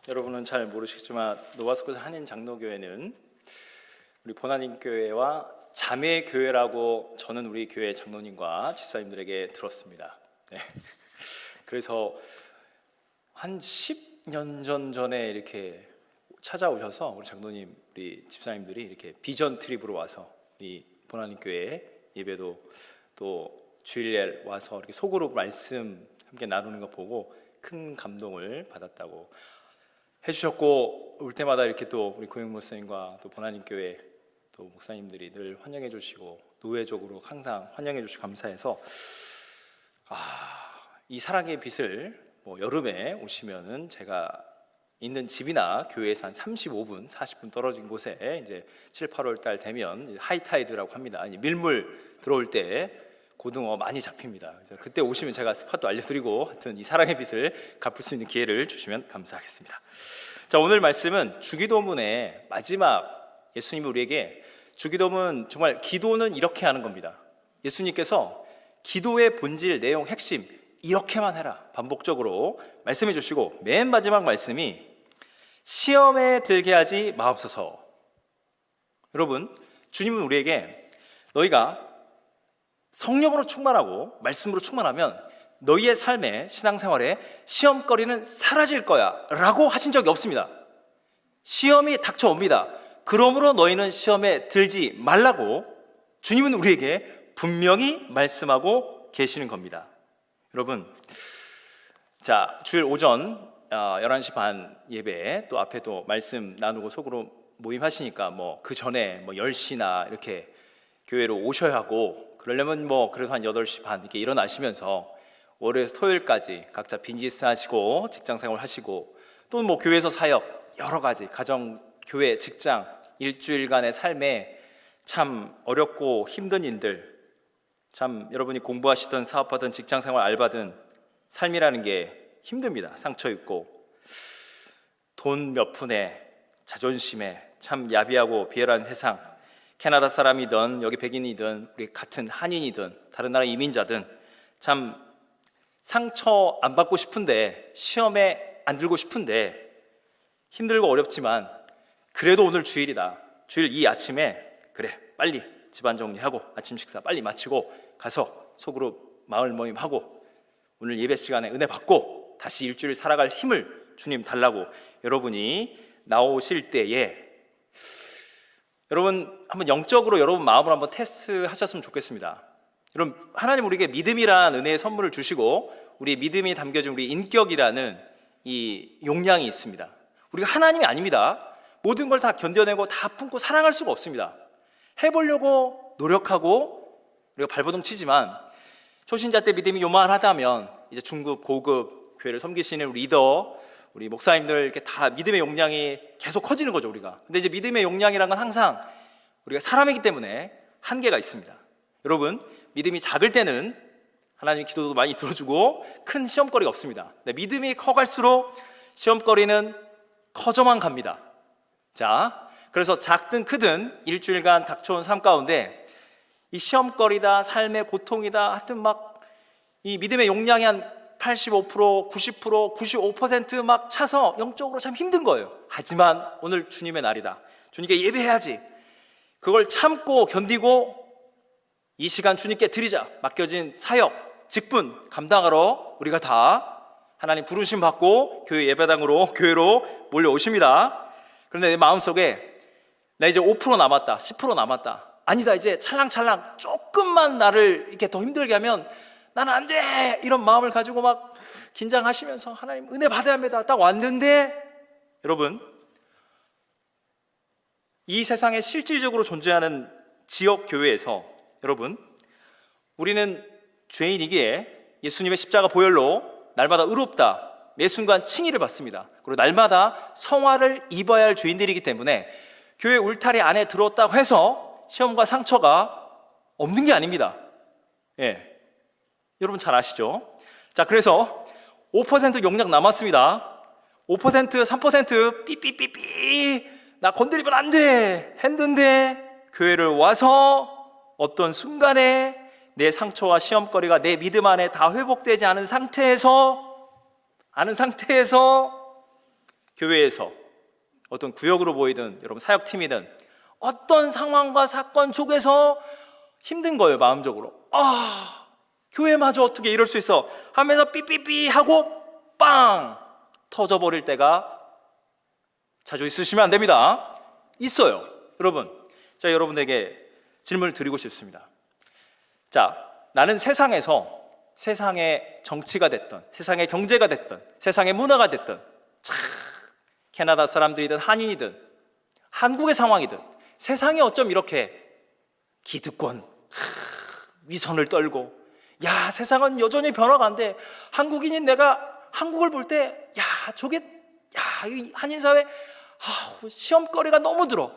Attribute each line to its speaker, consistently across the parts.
Speaker 1: 여러분은 잘 모르시겠지만 노바스코스 한인 장로교회는 우리 보나님 교회와 자매 교회라고 저는 우리 교회 장로님과 집사님들에게 들었습니다. 네. 그래서 한 10년 전에 이렇게 찾아오셔서 우리 장로님, 우리 집사님들이 이렇게 비전 트립으로 와서 이 보나님 교회 예배도 또 주일에 와서 이렇게 소그룹 말씀 함께 나누는 거 보고 큰 감동을 받았다고 해주셨고, 올 때마다 이렇게 또 우리 고영 목사님과 또 보나님 교회 또 목사님들이 늘 환영해 주시고 노회적으로 항상 환영해 주시고 감사해서 이 사랑의 빛을 여름에 오시면은 제가 있는 집이나 교회에서 한 35분, 40분 떨어진 곳에 이제 7, 8월 달 되면 하이타이드라고 합니다. 밀물 들어올 때 고등어 많이 잡힙니다. 그래서 그때 오시면 제가 스팟도 알려드리고 하여튼 이 사랑의 빛을 갚을 수 있는 기회를 주시면 감사하겠습니다. 자, 오늘 말씀은 주기도문의 마지막, 예수님이 우리에게 주기도문, 정말 기도는 이렇게 하는 겁니다. 예수님께서 기도의 본질, 내용, 핵심 이렇게만 해라 반복적으로 말씀해 주시고, 맨 마지막 말씀이 시험에 들게 하지 마옵소서. 여러분, 주님은 우리에게 너희가 성령으로 충만하고 말씀으로 충만하면 너희의 삶에, 신앙생활에 시험거리는 사라질 거야 라고 하신 적이 없습니다. 시험이 닥쳐옵니다. 그러므로 너희는 시험에 들지 말라고 주님은 우리에게 분명히 말씀하고 계시는 겁니다. 여러분, 자, 주일 오전 11시 반 예배 또 앞에 또 말씀 나누고 속으로 모임하시니까 그 전에 10시나 이렇게 교회로 오셔야 하고, 그러려면 그래도 한 8시 반 이렇게 일어나시면서 월요일에서 토요일까지 각자 비즈니스 하시고 직장생활 하시고 또 교회에서 사역 여러 가지 가정, 교회, 직장 일주일간의 삶에 참 어렵고 힘든 일들, 참 여러분이 공부하시든 사업하든 직장생활 알바든 삶이라는 게 힘듭니다. 상처 입고 돈 몇 푼에 자존심에 참 야비하고 비열한 세상, 캐나다 사람이든 여기 백인이든 우리 같은 한인이든 다른 나라 이민자든 참 상처 안 받고 싶은데, 시험에 안 들고 싶은데 힘들고 어렵지만 그래도 오늘 주일이다. 주일 이 아침에 그래 빨리 집안 정리하고 아침 식사 빨리 마치고 가서 소그룹 마을 모임하고 오늘 예배 시간에 은혜 받고 다시 일주일 살아갈 힘을 주님 달라고 여러분이 나오실 때에 여러분 한번 영적으로 여러분 마음을 한번 테스트 하셨으면 좋겠습니다. 여러분, 하나님 우리에게 믿음이란 은혜의 선물을 주시고 우리 믿음이 담겨진 우리 인격이라는 이 용량이 있습니다. 우리가 하나님이 아닙니다. 모든 걸 다 견뎌내고 다 품고 사랑할 수가 없습니다. 해보려고 노력하고 우리가 발버둥 치지만 초신자 때 믿음이 요만하다면 이제 중급, 고급 교회를 섬기시는 우리 리더, 우리 목사님들 이렇게 다 믿음의 용량이 계속 커지는 거죠, 우리가. 근데 이제 믿음의 용량이란 건 항상 우리가 사람이기 때문에 한계가 있습니다. 여러분, 믿음이 작을 때는 하나님이 기도도 많이 들어주고 큰 시험거리가 없습니다. 근데 믿음이 커갈수록 시험거리는 커져만 갑니다. 자, 그래서 작든 크든 일주일간 닥쳐온 삶 가운데 이 시험거리다, 삶의 고통이다, 하여튼 이 믿음의 용량이 한 85%, 90%, 95% 막 차서 영적으로 참 힘든 거예요. 하지만 오늘 주님의 날이다. 주님께 예배해야지. 그걸 참고 견디고 이 시간 주님께 드리자. 맡겨진 사역, 직분 감당하러 우리가 다 하나님 부르심 받고 교회 예배당으로, 교회로 몰려오십니다. 그런데 내 마음속에 나 이제 5% 남았다, 10% 남았다, 아니다, 이제 찰랑찰랑 조금만 나를 이렇게 더 힘들게 하면 나는 안 돼, 이런 마음을 가지고 막 긴장하시면서 하나님 은혜 받아야 합니다 딱 왔는데, 여러분, 이 세상에 실질적으로 존재하는 지역 교회에서 여러분, 우리는 죄인이기에 예수님의 십자가 보혈로 날마다 의롭다, 매 순간 칭의를 받습니다. 그리고 날마다 성화를 입어야 할 죄인들이기 때문에 교회 울타리 안에 들어왔다고 해서 시험과 상처가 없는 게 아닙니다. 여러분 잘 아시죠? 자, 그래서 5% 용량 남았습니다. 5%, 3% 삐삐삐삐 나 건드리면 안 돼 했는데 교회를 와서 어떤 순간에 내 상처와 시험거리가 내 믿음 안에 다 회복되지 않은 상태에서 교회에서 어떤 구역으로 보이든 여러분 사역팀이든 어떤 상황과 사건 속에서 힘든 거예요. 마음적으로 교회마저 어떻게 이럴 수 있어 하면서 삐삐삐 하고 빵 터져버릴 때가 자주 있으시면 안 됩니다. 있어요. 여러분, 자, 여러분에게 질문을 드리고 싶습니다. 자, 나는 세상에서 세상의 정치가 됐던, 세상의 경제가 됐던, 세상의 문화가 됐던, 캐나다 사람들이든 한인이든 한국의 상황이든 세상이 어쩜 이렇게 기득권, 위선을 떨고, 야, 세상은 여전히 변화가 안 돼. 한국인인 내가 한국을 볼 때, 이 한인사회, 시험거리가 너무 들어.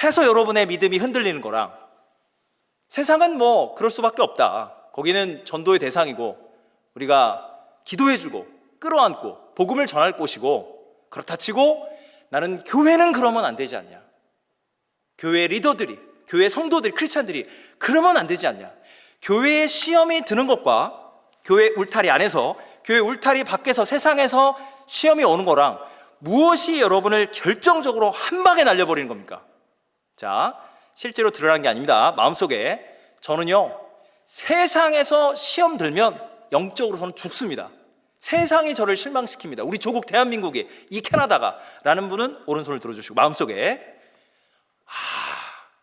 Speaker 1: 해서 여러분의 믿음이 흔들리는 거랑, 세상은 뭐 그럴 수밖에 없다. 거기는 전도의 대상이고 우리가 기도해주고 끌어안고 복음을 전할 곳이고, 그렇다 치고 나는 교회는 그러면 안 되지 않냐, 교회 리더들이, 교회 성도들이, 크리스찬들이 그러면 안 되지 않냐, 교회에 시험이 드는 것과 교회 울타리 안에서, 교회 울타리 밖에서 세상에서 시험이 오는 거랑 무엇이 여러분을 결정적으로 한 방에 날려버리는 겁니까? 자, 실제로 드러난 게 아닙니다. 마음속에 저는요, 세상에서 시험 들면 영적으로 저는 죽습니다. 세상이 저를 실망시킵니다. 우리 조국 대한민국이, 이 캐나다가 라는 분은 오른손을 들어주시고, 마음속에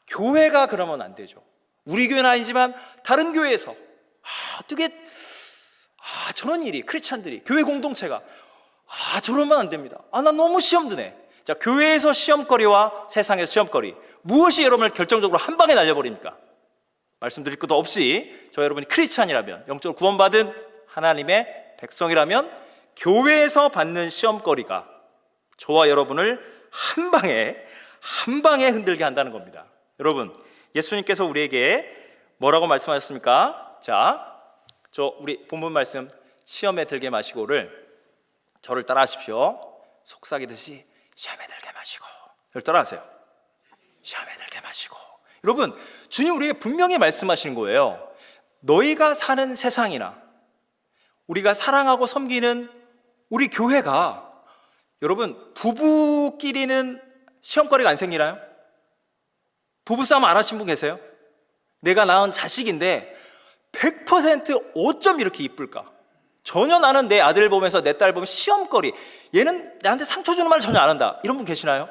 Speaker 1: 교회가 그러면 안 되죠. 우리 교회는 아니지만 다른 교회에서 어떻게 저런 일이, 크리스찬들이, 교회 공동체가 저러면 안 됩니다. 나 너무 시험 드네. 자, 교회에서 시험거리와 세상에서 시험거리, 무엇이 여러분을 결정적으로 한 방에 날려버립니까? 말씀드릴 것도 없이 저 여러분이 크리스찬이라면, 영적으로 구원받은 하나님의 백성이라면 교회에서 받는 시험거리가 저와 여러분을 한 방에 흔들게 한다는 겁니다. 여러분, 예수님께서 우리에게 뭐라고 말씀하셨습니까? 자, 우리 본문 말씀, 시험에 들게 마시고를 저를 따라하십시오. 속삭이듯이 시험에 들게 마시고. 저를 따라하세요. 시험에 들게 마시고. 여러분, 주님 우리에게 분명히 말씀하시는 거예요. 너희가 사는 세상이나 우리가 사랑하고 섬기는 우리 교회가, 여러분, 부부끼리는 시험거리가 안 생기나요? 부부싸움 안 하신 분 계세요? 내가 낳은 자식인데 100% 어쩜 이렇게 이쁠까? 전혀 나는 내 아들 보면서, 내 딸 보면 시험거리, 얘는 나한테 상처 주는 말 전혀 안 한다, 이런 분 계시나요?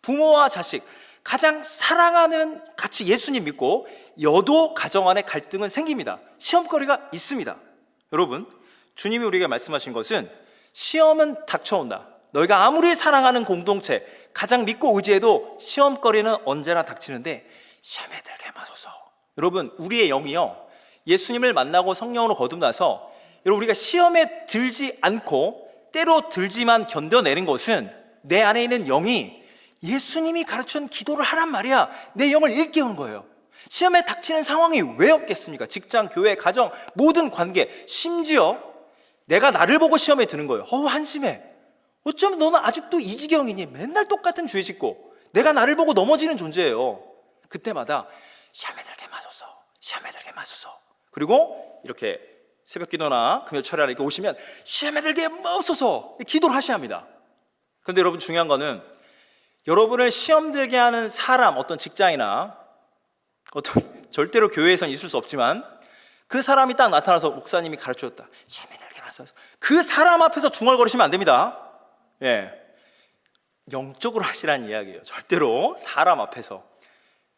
Speaker 1: 부모와 자식, 가장 사랑하는, 같이 예수님 믿고 여도 가정 안에 갈등은 생깁니다. 시험거리가 있습니다. 여러분, 주님이 우리에게 말씀하신 것은 시험은 닥쳐온다. 너희가 아무리 사랑하는 공동체, 가장 믿고 의지해도 시험거리는 언제나 닥치는데 시험에 들게 마소서. 여러분, 우리의 영이요, 예수님을 만나고 성령으로 거듭나서 여러분, 우리가 시험에 들지 않고 때로 들지만 견뎌내는 것은 내 안에 있는 영이 예수님이 가르쳐준 기도를 하란 말이야. 내 영을 일깨우는 거예요. 시험에 닥치는 상황이 왜 없겠습니까? 직장, 교회, 가정, 모든 관계, 심지어 내가 나를 보고 시험에 드는 거예요. 한심해. 어쩌면 너는 아직도 이 지경이니? 맨날 똑같은 죄 짓고. 내가 나를 보고 넘어지는 존재예요. 그때마다 시험에 들게 마소서, 시험에 들게 마소서. 그리고 이렇게 새벽 기도나 금요 철야에 이렇게 오시면 시험에 들게 마소서 기도를 하셔야 합니다. 그런데 여러분, 중요한 거는 여러분을 시험 들게 하는 사람, 어떤 직장이나 절대로 교회에서는 있을 수 없지만 그 사람이 딱 나타나서 목사님이 가르쳐줬다, 시험에 들게 마소서, 그 사람 앞에서 중얼거리시면 안 됩니다. 예, 영적으로 하시라는 이야기예요. 절대로 사람 앞에서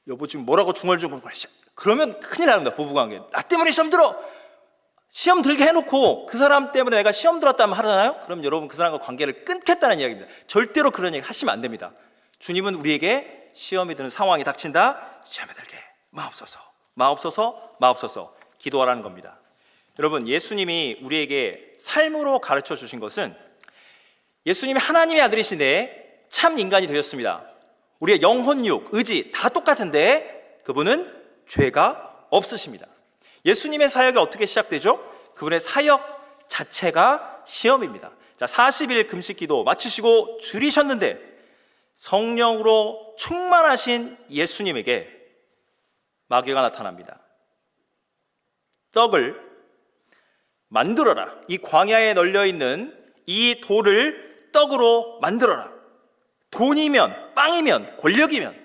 Speaker 1: 여보 지금 뭐라고 중얼거리시, 그러면 큰일 납니다. 부부관계. 나 때문에 시험 들어, 시험 들게 해놓고 그 사람 때문에 내가 시험 들었다면 하잖아요. 그럼 여러분, 그 사람과 관계를 끊겠다는 이야기입니다. 절대로 그런 얘기 하시면 안 됩니다. 주님은 우리에게 시험이 드는 상황이 닥친다, 시험에 들게 마옵소서, 마옵소서, 마옵소서 기도하라는 겁니다. 여러분, 예수님이 우리에게 삶으로 가르쳐 주신 것은, 예수님이 하나님의 아들이신데 참 인간이 되셨습니다. 우리의 영혼육, 의지 다 똑같은데 그분은 죄가 없으십니다. 예수님의 사역이 어떻게 시작되죠? 그분의 사역 자체가 시험입니다. 자, 40일 금식 기도 마치시고 줄이셨는데 성령으로 충만하신 예수님에게 마귀가 나타납니다. 떡을 만들어라. 이 광야에 널려 있는 이 돌을 떡으로 만들어라. 돈이면, 빵이면, 권력이면,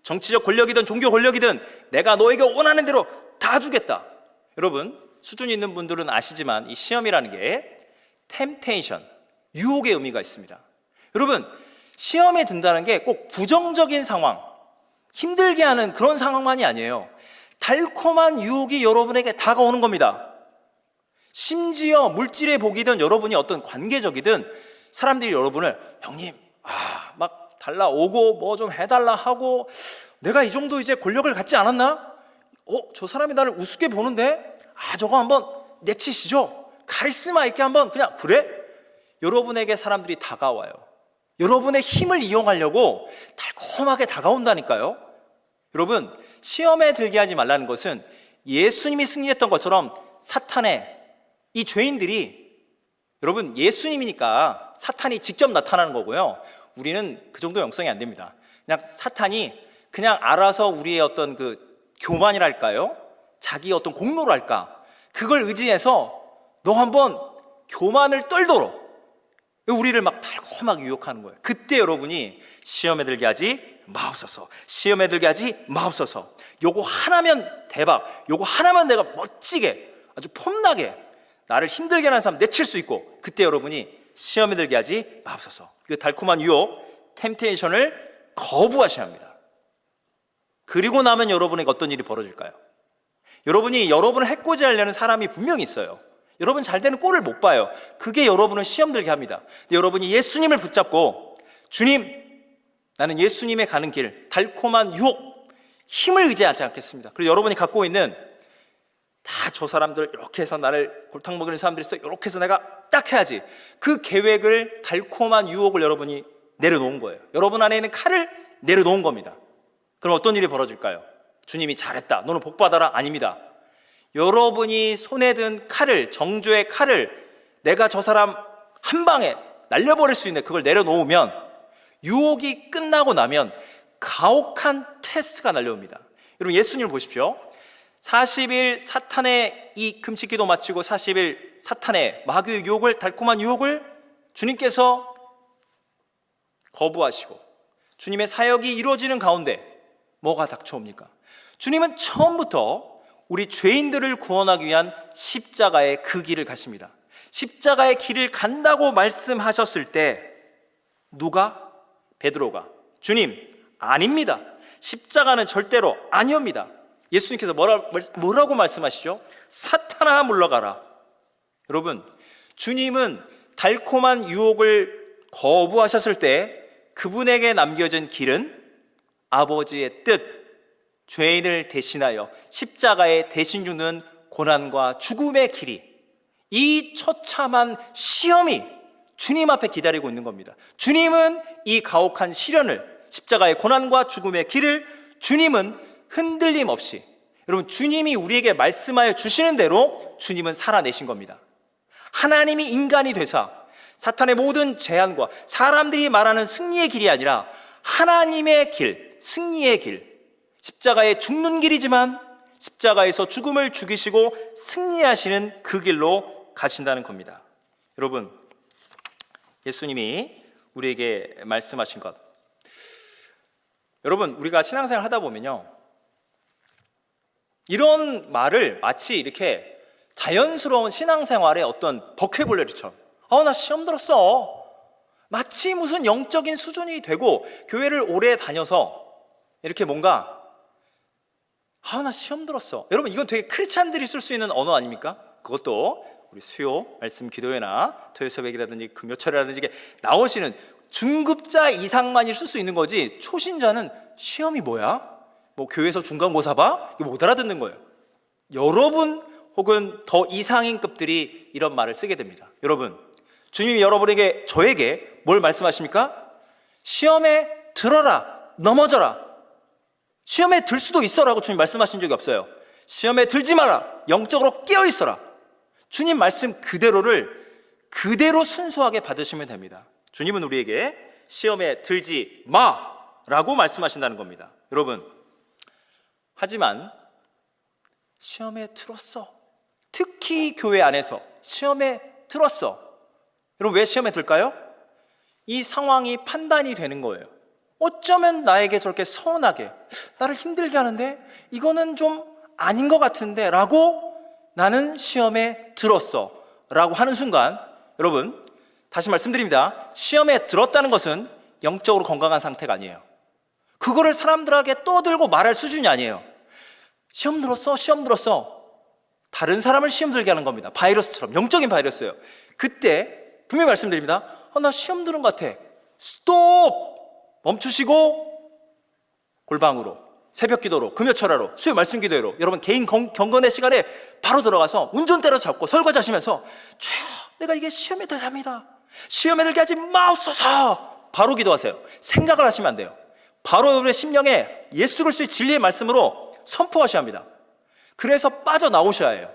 Speaker 1: 정치적 권력이든 종교 권력이든 내가 너에게 원하는 대로 다 주겠다. 여러분, 수준 있는 분들은 아시지만 이 시험이라는 게 템테이션, 유혹의 의미가 있습니다. 여러분, 시험에 든다는 게 꼭 부정적인 상황, 힘들게 하는 그런 상황만이 아니에요. 달콤한 유혹이 여러분에게 다가오는 겁니다. 심지어 물질의 복이든 여러분이 어떤 관계적이든 사람들이 여러분을 형님 막 달라오고 뭐 좀 해달라 하고 내가 이 정도 이제 권력을 갖지 않았나? 저 사람이 나를 우습게 보는데 저거 한번 내치시죠. 카리스마 있게 한번 그냥 그래? 여러분에게 사람들이 다가와요. 여러분의 힘을 이용하려고 달콤하게 다가온다니까요. 여러분, 시험에 들게 하지 말라는 것은 예수님이 승리했던 것처럼 사탄의 이 죄인들이, 여러분 예수님이니까 사탄이 직접 나타나는 거고요. 우리는 그 정도 영성이 안 됩니다. 그냥 사탄이 그냥 알아서 우리의 어떤 그 교만이랄까요? 자기의 어떤 공로랄까? 그걸 의지해서 너 한번 교만을 떨도록 우리를 막 달콤하게 유혹하는 거예요. 그때 여러분이 시험에 들게 하지 마옵소서, 시험에 들게 하지 마옵소서. 요거 하나면 대박, 요거 하나면 내가 멋지게 아주 폼나게 나를 힘들게 하는 사람 내칠 수 있고, 그때 여러분이 시험에 들게 하지 마옵소서. 그 달콤한 유혹, 템테이션을 거부하셔야 합니다. 그리고 나면 여러분에게 어떤 일이 벌어질까요? 여러분이 여러분을 해코지하려는 사람이 분명히 있어요. 여러분 잘 되는 꼴을 못 봐요. 그게 여러분을 시험 들게 합니다. 근데 여러분이 예수님을 붙잡고 주님, 나는 예수님의 가는 길, 달콤한 유혹, 힘을 의지하지 않겠습니다. 그리고 여러분이 갖고 있는 다 저 사람들 이렇게 해서 나를 골탕 먹이는 사람들이 있어, 이렇게 해서 내가 딱 해야지, 그 계획을, 달콤한 유혹을 여러분이 내려놓은 거예요. 여러분 안에 있는 칼을 내려놓은 겁니다. 그럼 어떤 일이 벌어질까요? 주님이 잘했다, 너는 복 받아라? 아닙니다. 여러분이 손에 든 칼을, 정죄의 칼을 내가 저 사람 한 방에 날려버릴 수 있는 그걸 내려놓으면, 유혹이 끝나고 나면 가혹한 테스트가 날려옵니다. 여러분 예수님을 보십시오. 40일 사탄의 이 금식기도 마치고 40일 사탄의 마귀의 유혹을, 달콤한 유혹을 주님께서 거부하시고 주님의 사역이 이루어지는 가운데 뭐가 닥쳐옵니까? 주님은 처음부터 우리 죄인들을 구원하기 위한 십자가의 그 길을 가십니다. 십자가의 길을 간다고 말씀하셨을 때 누가? 베드로가 주님 아닙니다, 십자가는 절대로 아니옵니다. 예수님께서 뭐라고 말씀하시죠? 사탄아 물러가라. 여러분, 주님은 달콤한 유혹을 거부하셨을 때 그분에게 남겨진 길은 아버지의 뜻, 죄인을 대신하여 십자가에 대신 주는 고난과 죽음의 길이, 이 처참한 시험이 주님 앞에 기다리고 있는 겁니다. 주님은 이 가혹한 시련을, 십자가의 고난과 죽음의 길을 주님은 흔들림 없이, 여러분 주님이 우리에게 말씀하여 주시는 대로 주님은 살아내신 겁니다. 하나님이 인간이 되사 사탄의 모든 제한과 사람들이 말하는 승리의 길이 아니라 하나님의 길, 승리의 길, 십자가의 죽는 길이지만 십자가에서 죽음을 죽이시고 승리하시는 그 길로 가신다는 겁니다. 여러분, 예수님이 우리에게 말씀하신 것, 여러분 우리가 신앙생활 하다 보면요, 이런 말을 마치 이렇게 자연스러운 신앙생활의 어떤 버케블러리처럼, 나 시험 들었어, 마치 무슨 영적인 수준이 되고, 교회를 오래 다녀서 이렇게 뭔가 나 시험 들었어, 여러분 이건 되게 크리스찬들이 쓸 수 있는 언어 아닙니까? 그것도 우리 수요 말씀 기도회나 토요 새벽이라든지 금요철이라든지 이게 나오시는 중급자 이상만이 쓸 수 있는 거지, 초신자는 시험이 뭐야? 뭐 교회에서 중간고사 봐? 이거 못 알아듣는 거예요. 여러분 혹은 더 이상인 급들이 이런 말을 쓰게 됩니다. 여러분, 주님이 여러분에게, 저에게 뭘 말씀하십니까? 시험에 들어라, 넘어져라. 시험에 들 수도 있어라고 주님 말씀하신 적이 없어요. 시험에 들지 마라, 영적으로 깨어 있어라. 주님 말씀 그대로를 그대로 순수하게 받으시면 됩니다. 주님은 우리에게 시험에 들지 마라고 말씀하신다는 겁니다. 여러분, 하지만 시험에 들었어, 특히 교회 안에서 시험에 들었어. 여러분 왜 시험에 들까요? 이 상황이 판단이 되는 거예요. 어쩌면 나에게 저렇게 서운하게, 나를 힘들게 하는데 이거는 좀 아닌 것 같은데 라고 나는 시험에 들었어 라고 하는 순간, 여러분 다시 말씀드립니다. 시험에 들었다는 것은 영적으로 건강한 상태가 아니에요. 그거를 사람들에게 떠들고 말할 수준이 아니에요. 시험 들었어, 시험 들었어. 다른 사람을 시험 들게 하는 겁니다. 바이러스처럼, 영적인 바이러스예요. 그때 분명히 말씀드립니다. 나 시험 들은 것 같아. 스톱! 멈추시고 골방으로, 새벽 기도로, 금요철화로, 수요 말씀 기도회로, 여러분 개인 경건의 시간에 바로 들어가서 운전대로 잡고 설거지하시면서 주여, 내가 이게 시험에 들게 합니다. 시험에 들게 하지 마옵소서. 바로 기도하세요. 생각을 하시면 안 돼요. 바로 여러분의 심령에 예수 그리스도의 진리의 말씀으로 선포하셔야 합니다. 그래서 빠져나오셔야 해요.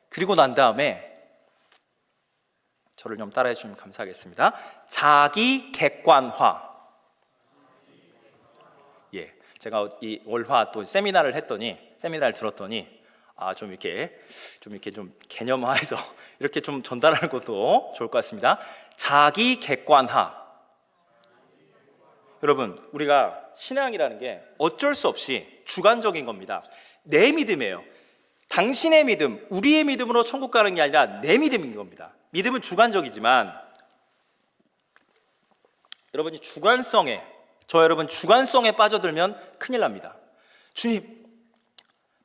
Speaker 1: 그리고 난 다음에 저를 좀 따라해 주시면 감사하겠습니다. 자기 객관화. 예, 제가 이 월화 또 세미나를 들었더니 좀 이렇게 좀 개념화해서 이렇게 좀 전달하는 것도 좋을 것 같습니다. 자기 객관화. 여러분, 우리가 신앙이라는 게 어쩔 수 없이 주관적인 겁니다. 내 믿음이에요. 당신의 믿음, 우리의 믿음으로 천국 가는 게 아니라 내 믿음인 겁니다. 믿음은 주관적이지만 여러분이 여러분 주관성에 빠져들면 큰일 납니다. 주님,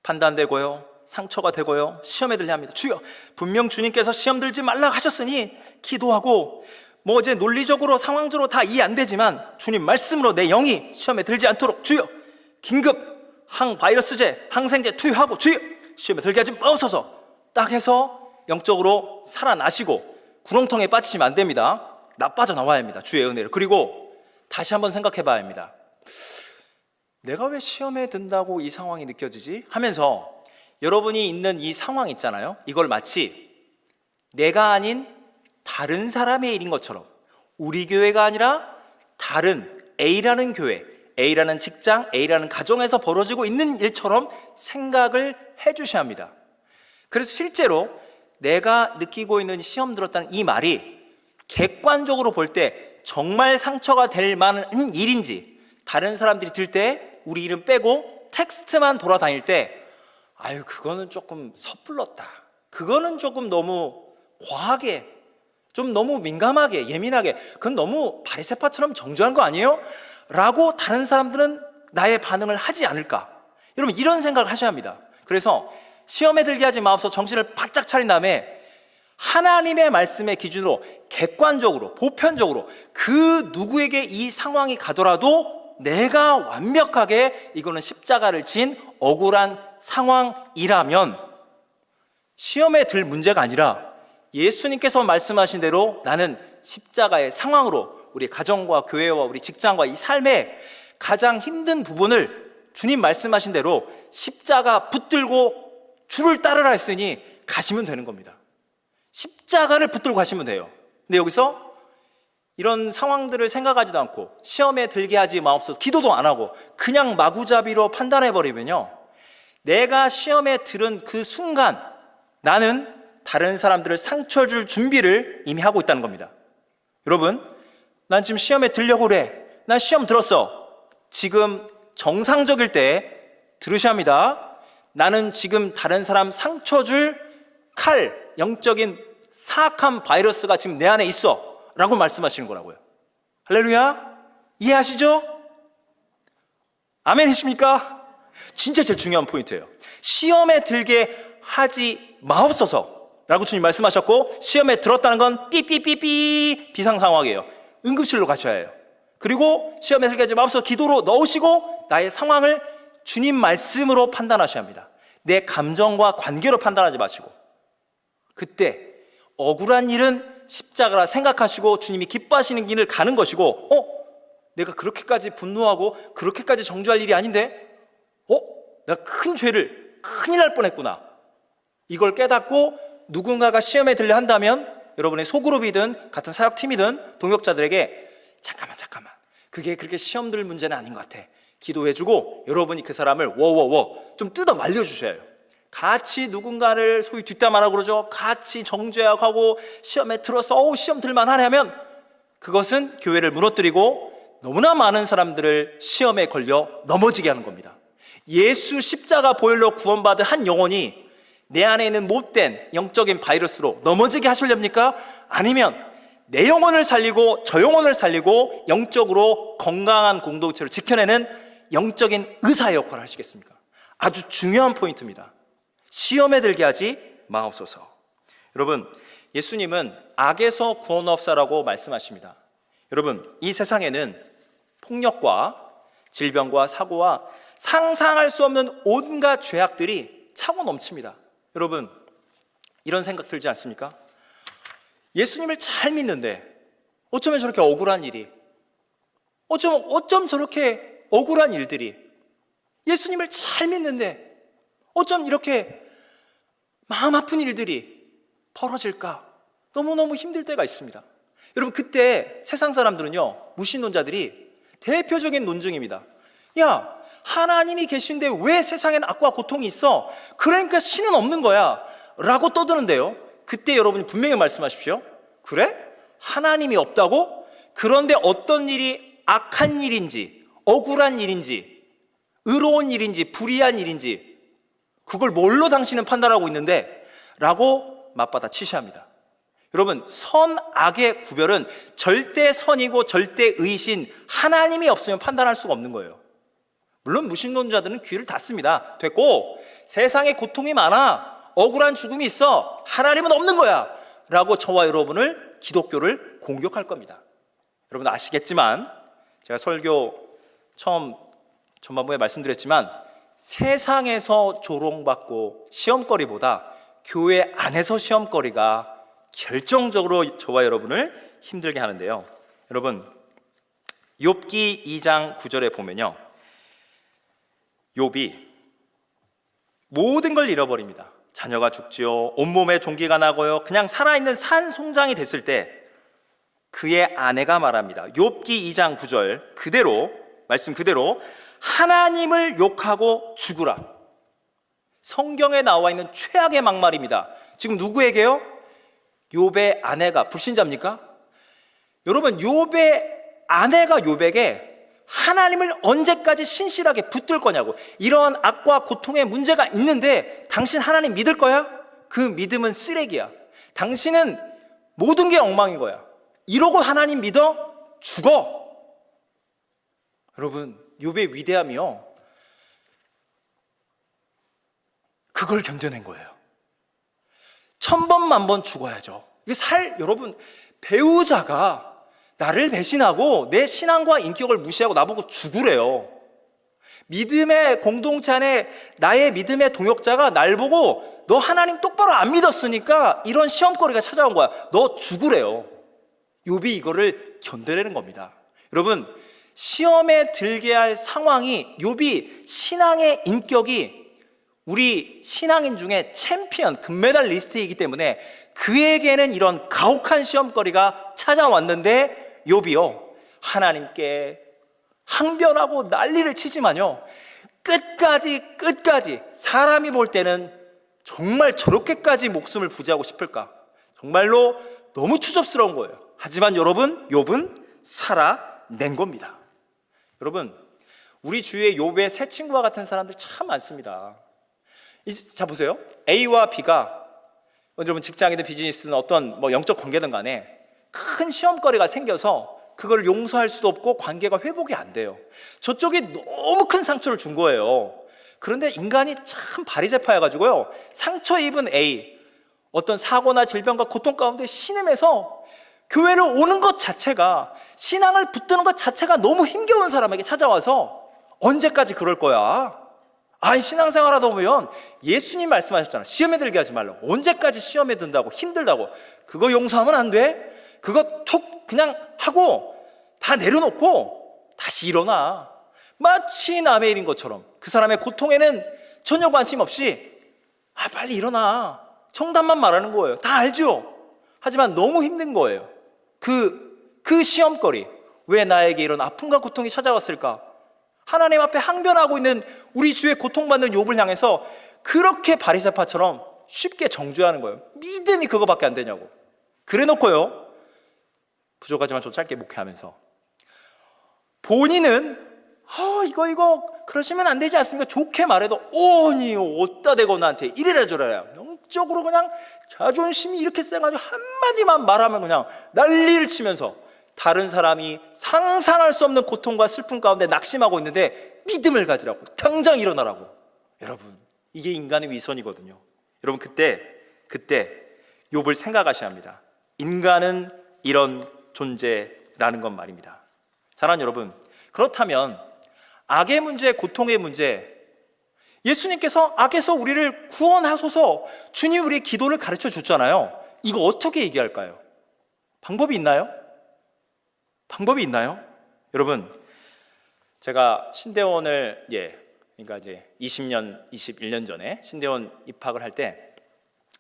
Speaker 1: 판단되고요, 상처가 되고요, 시험에 들게 합니다. 주여, 분명 주님께서 시험 들지 말라 하셨으니 기도하고 이제 논리적으로 상황적으로 다 이해 안 되지만 주님 말씀으로 내 영이 시험에 들지 않도록 주여 긴급 항바이러스제, 항생제 투여하고 주여 시험에 들게 하지 마옵소서. 딱 해서 영적으로 살아나시고 구렁텅이에 빠지시면 안 됩니다. 빠져나와야 합니다. 주의 은혜로. 그리고 다시 한번 생각해 봐야 합니다. 내가 왜 시험에 든다고 이 상황이 느껴지지? 하면서 여러분이 있는 이 상황 있잖아요. 이걸 마치 내가 아닌 다른 사람의 일인 것처럼, 우리 교회가 아니라 다른 A라는 교회, A라는 직장, A라는 가정에서 벌어지고 있는 일처럼 생각을 해주셔야 합니다. 그래서 실제로 내가 느끼고 있는 시험 들었다는 이 말이 객관적으로 볼 때 정말 상처가 될 만한 일인지, 다른 사람들이 들 때 우리 이름 빼고 텍스트만 돌아다닐 때 그거는 조금 섣불렀다, 그거는 조금 너무 과하게, 좀 너무 민감하게, 예민하게, 그건 너무 바리새파처럼 정죄한 거 아니에요? 라고 다른 사람들은 나의 반응을 하지 않을까? 여러분, 이런 생각을 하셔야 합니다. 그래서 시험에 들게 하지 마옵소서 정신을 바짝 차린 다음에 하나님의 말씀의 기준으로 객관적으로, 보편적으로 그 누구에게 이 상황이 가더라도 내가 완벽하게 이거는 십자가를 진 억울한 상황이라면 시험에 들 문제가 아니라 예수님께서 말씀하신 대로 나는 십자가의 상황으로 우리 가정과 교회와 우리 직장과 이 삶의 가장 힘든 부분을 주님 말씀하신 대로 십자가 붙들고 주를 따르라 했으니 가시면 되는 겁니다. 십자가를 붙들고 가시면 돼요. 근데 여기서 이런 상황들을 생각하지도 않고 시험에 들게 하지 마옵소서 기도도 안 하고 그냥 마구잡이로 판단해버리면요, 내가 시험에 들은 그 순간 나는 다른 사람들을 상처 줄 준비를 이미 하고 있다는 겁니다. 여러분, 난 지금 시험에 들려고 그래, 난 시험 들었어. 지금 정상적일 때 들으셔야 합니다. 나는 지금 다른 사람 상처 줄 칼, 영적인 사악한 바이러스가 지금 내 안에 있어 라고 말씀하시는 거라고요. 할렐루야, 이해하시죠? 아멘이십니까? 진짜 제일 중요한 포인트예요. 시험에 들게 하지 마옵소서 라고 주님 말씀하셨고, 시험에 들었다는 건 삐삐삐삐 비상상황이에요. 응급실로 가셔야 해요. 그리고 시험에 들게 하지 마옵소서 기도로 넣으시고 나의 상황을 주님 말씀으로 판단하셔야 합니다. 내 감정과 관계로 판단하지 마시고, 그때 억울한 일은 십자가라 생각하시고 주님이 기뻐하시는 길을 가는 것이고, 내가 그렇게까지 분노하고 그렇게까지 정죄할 일이 아닌데, 내가 큰 죄를, 큰일 날 뻔했구나, 이걸 깨닫고 누군가가 시험에 들려 한다면 여러분의 소그룹이든 같은 사역팀이든 동역자들에게 잠깐만 그게 그렇게 시험 들 문제는 아닌 것 같아 기도해주고 여러분이 그 사람을 좀 뜯어 말려주셔야 해요. 같이 누군가를 소위 뒷담화라고 그러죠. 같이 정죄하고 시험에 들어서 시험 들만하네 하면 그것은 교회를 무너뜨리고 너무나 많은 사람들을 시험에 걸려 넘어지게 하는 겁니다. 예수 십자가 보혈로 구원받은 한 영혼이 내 안에 있는 못된 영적인 바이러스로 넘어지게 하시렵니까? 아니면 내 영혼을 살리고 저 영혼을 살리고 영적으로 건강한 공동체를 지켜내는 영적인 의사의 역할을 하시겠습니까? 아주 중요한 포인트입니다. 시험에 들게 하지 마옵소서. 여러분, 예수님은 악에서 구원하옵사라고 말씀하십니다. 여러분, 이 세상에는 폭력과 질병과 사고와 상상할 수 없는 온갖 죄악들이 차고 넘칩니다. 여러분, 이런 생각 들지 않습니까? 예수님을 잘 믿는데 어쩌면 저렇게 억울한 일이, 어쩜 저렇게 억울한 일들이, 예수님을 잘 믿는데 어쩜 이렇게 마음 아픈 일들이 벌어질까? 너무너무 힘들 때가 있습니다. 여러분, 그때 세상 사람들은요, 무신론자들이 대표적인 논증입니다. 야, 하나님이 계신데 왜 세상엔 악과 고통이 있어? 그러니까 신은 없는 거야 라고 떠드는데요, 그때 여러분이 분명히 말씀하십시오. 그래? 하나님이 없다고? 그런데 어떤 일이 악한 일인지, 억울한 일인지, 의로운 일인지, 불의한 일인지 그걸 뭘로 당신은 판단하고 있는데? 라고 맞받아 치시합니다. 여러분, 선, 악의 구별은 절대 선이고 절대 의이신 하나님이 없으면 판단할 수가 없는 거예요. 물론 무신론자들은 귀를 닫습니다. 됐고, 세상에 고통이 많아, 억울한 죽음이 있어, 하나님은 없는 거야 라고 저와 여러분을, 기독교를 공격할 겁니다. 여러분 아시겠지만, 제가 설교 처음 전반부에 말씀드렸지만, 세상에서 조롱받고 시험거리보다 교회 안에서 시험거리가 결정적으로 저와 여러분을 힘들게 하는데요, 여러분, 욥기 2장 9절에 보면요, 욥이 모든 걸 잃어버립니다. 자녀가 죽지요, 온몸에 종기가 나고요, 그냥 살아있는 산송장이 됐을 때 그의 아내가 말합니다. 욥기 2장 9절 그대로, 말씀 그대로 하나님을 욕하고 죽으라. 성경에 나와 있는 최악의 막말입니다. 지금 누구에게요? 욥의 아내가 불신자입니까? 여러분, 욥의 아내가 욥에게 하나님을 언제까지 신실하게 붙들 거냐고, 이러한 악과 고통의 문제가 있는데 당신 하나님 믿을 거야? 그 믿음은 쓰레기야. 당신은 모든 게 엉망인 거야. 이러고 하나님 믿어? 죽어. 여러분, 욥의 위대함이요, 그걸 견뎌낸 거예요. 1000번 만번 죽어야죠. 이게 여러분, 배우자가 나를 배신하고 내 신앙과 인격을 무시하고 나보고 죽으래요. 믿음의 공동체 안에 나의 믿음의 동역자가 날 보고 너 하나님 똑바로 안 믿었으니까 이런 시험거리가 찾아온 거야, 너 죽으래요. 욥이 이거를 견뎌내는 겁니다. 여러분, 시험에 들게 할 상황이, 욥이 신앙의 인격이 우리 신앙인 중에 챔피언, 금메달 리스트이기 때문에 그에게는 이런 가혹한 시험거리가 찾아왔는데, 욥이요, 하나님께 항변하고 난리를 치지만요, 끝까지 사람이 볼 때는 정말 저렇게까지 목숨을 부지하고 싶을까, 정말로 너무 추접스러운 거예요. 하지만 여러분, 욥은 살아낸 겁니다. 여러분, 우리 주위에 욥의 새 친구와 같은 사람들 참 많습니다. 자, 보세요. A와 B가, 여러분 직장이든 비즈니스든 어떤 영적 관계든 간에 큰 시험거리가 생겨서 그걸 용서할 수도 없고 관계가 회복이 안 돼요. 저쪽이 너무 큰 상처를 준 거예요. 그런데 인간이 참 바리새파여가지고요, 상처 입은 A, 어떤 사고나 질병과 고통 가운데 신음해서 교회를 오는 것 자체가, 신앙을 붙드는 것 자체가 너무 힘겨운 사람에게 찾아와서 언제까지 그럴 거야? 아니, 신앙생활 하다 보면 예수님 말씀하셨잖아. 시험에 들게 하지 말라고. 언제까지 시험에 든다고, 힘들다고. 그거 용서하면 안 돼. 그거 툭 그냥 하고 다 내려놓고 다시 일어나. 마치 남의 일인 것처럼 그 사람의 고통에는 전혀 관심 없이 빨리 일어나, 정답만 말하는 거예요. 다 알죠? 하지만 너무 힘든 거예요. 그 시험거리, 왜 나에게 이런 아픔과 고통이 찾아왔을까? 하나님 앞에 항변하고 있는 우리 주의 고통받는 욥을 향해서 그렇게 부족하지만 좀 짧게 목회하면서 본인은 이거 그러시면 안 되지 않습니까? 좋게 말해도 아니 어디다 대고 나한테 이래라 저래라 영적으로 그냥 자존심이 이렇게 세가지고 한마디만 말하면 그냥 난리를 치면서 다른 사람이 상상할 수 없는 고통과 슬픔 가운데 낙심하고 있는데 믿음을 가지라고, 당장 일어나라고. 여러분, 이게 인간의 위선이거든요. 여러분, 그때 욥을 생각하셔야 합니다. 인간은 이런 존재라는 건 말입니다. 사랑하는 여러분, 그렇다면 악의 문제, 고통의 문제, 예수님께서 악에서 우리를 구원하소서, 주님 우리의 기도를 가르쳐 줬잖아요. 이거 어떻게 얘기할까요? 방법이 있나요? 여러분, 제가 신대원을 그러니까 이제 21년 전에 신대원 입학을 할 때